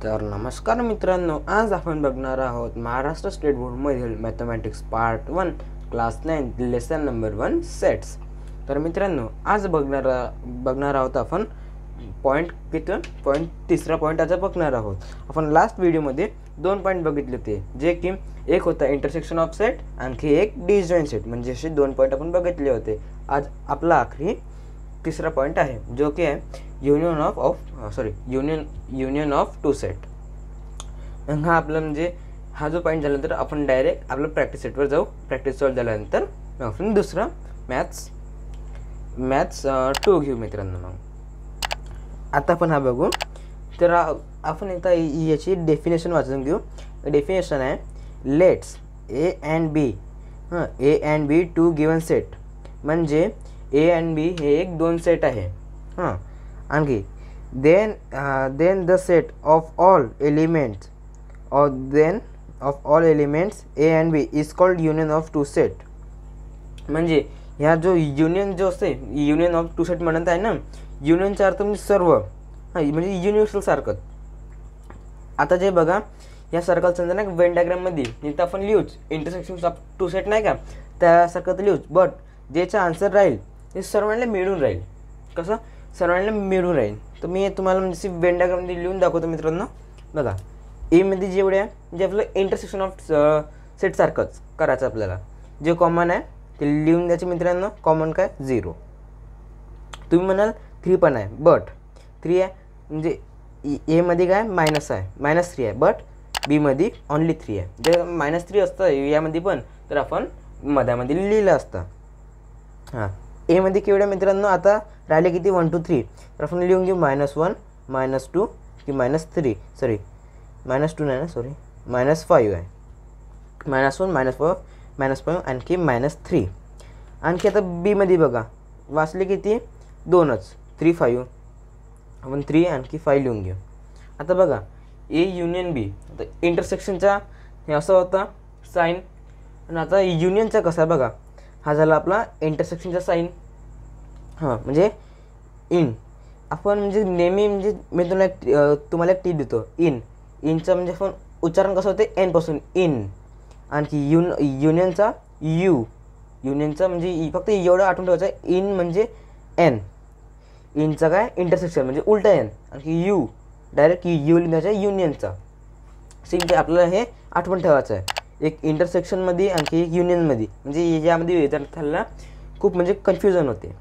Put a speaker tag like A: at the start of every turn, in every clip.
A: तर नमस्कार मित्रांनो, आज आपण बघणार आहोत महाराष्ट्र स्टेट बोर्डमधील mathematics part 1 class 9 lesson number 1 sets. तर मित्रांनो, आज बघणार आहोत आपण तिसरा पॉईंट आज बघणार आहोत। आपण लास्ट व्हिडिओमध्ये 2 पॉईंट बघितले होते, जे की एक होता इंटरसेक्शन ऑफ सेट, आणखी एक डिसजॉइंट सेट, म्हणजे असे 2 पॉईंट आपण बघितले होते। आज आपला आखरी तीसरा पॉईंट आहे, जो की आहे युनियन ऑफ टू सेट। हा आपला म्हणजे हा जो पॉईंट झाल्यानंतर आपण डायरेक्ट आपल्या प्रॅक्टिस सेटवर जाऊ। प्रॅक्टिस सॉल्व झाल्यानंतर आपण दुसरा मॅथ्स 2 घेऊ मित्रांनो। मग आता आपण हा बघू। तर आपण एकदा याची डेफिनेशन वाचून घेऊ। डेफिनेशन आहे, let's A and B two given set, म्हणजे ए अँड बी हे एक 2 सेट आहे। आणखी then the set of all elements A and B is called union of two set. म्हणजे ह्या जो युनियन जो असते, युनियन ऑफ टू सेट म्हणत आहे ना, युनियनचा अर्थ म्हणजे सर्व, म्हणजे युनिव्हर्सल सारखं। आता जे बघा, या सर्कलचं ना वेन डायग्राममध्ये इथं आपण लिहूच इंटरसेक्शन ऑफ टू सेट नाही का, त्यासारखं तर लिहूच, बट ज्याचा आन्सर राहील ते सर्वांना मिळून राहील। कसं सर्वांना मिळून राहील? तर मी तुम्हाला म्हणजे वेन डायग्राममध्ये लिहून दाखवतो मित्रांनो। बघा, एमध्ये जेवढे आहे म्हणजे आपलं इंटरसेक्शन ऑफ सेट सारखंच करायचं आपल्याला। जे कॉमन आहे ते लिहून द्यायचे मित्रांनो। कॉमन काय? 0। तुम्ही म्हणाल 3 पण आहे, बट 3 आहे म्हणजे एमध्ये काय मायनस आहे, -3 आहे, बट बीमध्ये ओनली 3 आहे। जर -3 असतं यामध्ये पण, तर आपण मध्यामध्ये लिहिलं असतं। एमध्ये केवढ्या मित्रांनो, आता राहिले किती? 1 2 3, तर आपण लिहून घेऊ -1 -2 की -3, सॉरी -2 नाही ना, सॉरी -5 आहे। -1 -5 आणखी -3। आणखी आता बीमध्ये बघा, वाचले किती? 2च, 3 5, आपण 3 आणखी 5 लिहून घेऊ। आता बघा, ए युनियन बी, आता इंटरसेक्शनचा हे असं होता साईन, आणि आता युनियनचा कसा आहे बघा, हा झाला आपला इंटरसेक्शनचा साईन। म्हणजे आपण म्हणजे नेहमी म्हणजे मी तुम्हाला एक टीप देतो, इनचा म्हणजे आपण उच्चारण कसं होते, एन पासून इन। आणखी युनियनचा युनियनचा म्हणजे फक्त एवढं आठवून ठेवायचं आहे, इन म्हणजे एन, इनचा काय इंटरसेक्शन म्हणजे उलटा एन, आणखी डायरेक्ट यू लिहायचा युनियनचा सिंग। आपल्याला हे आठवण ठेवायचं आहे, एक इंटरसेक्शनमध्ये आणखी एक युनियनमध्ये, म्हणजे यामध्ये विद्यार्थ्यांना खूप म्हणजे कन्फ्युजन होते।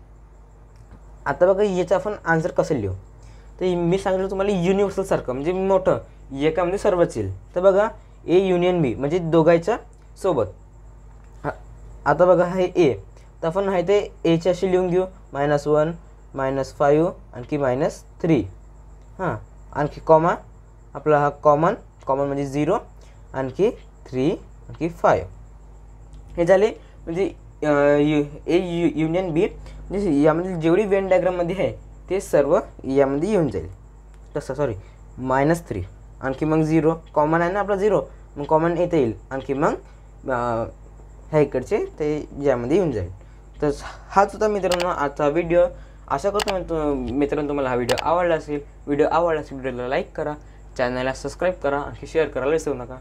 A: आता बघा, याचं आपण आन्सर कसं लिहू, तर मी सांगितलं तुम्हाला युनिव्हर्सल सारखं, म्हणजे मोठं एकामध्ये सर्वच येईल। तर बघा, ए युनियन बी म्हणजे दोघांच्या सोबत। आता बघा, हे ए, तर आपण आहे ते एची अशी लिहून घेऊ, -1 -5 आणखी -3। आणखी कॉमा, आपला हा कॉमन म्हणजे 0 आणखी 3 आणखी 5, हे झाले। म्हणजे ए युनियन बी म्हणजे यामध्ये जेवढी वेन डायग्राममध्ये आहे ते सर्व यामध्ये येऊन जाईल। तसं सॉरी -3 आणखी मग 0, कॉमन आहे ना आपला 0, मग कॉमन येता येईल, आणखी मग ह्या इकडचे ते यामध्ये येऊन जाईल। तर हाच होता मित्रांनो आजचा व्हिडिओ। आशा करतो मित्रांनो तुम्हाला हा व्हिडिओ आवडला असेल। व्हिडिओला लाईक करा, चॅनलला सबस्क्राईब करा, आणखी शेअर करायला विसरू नका।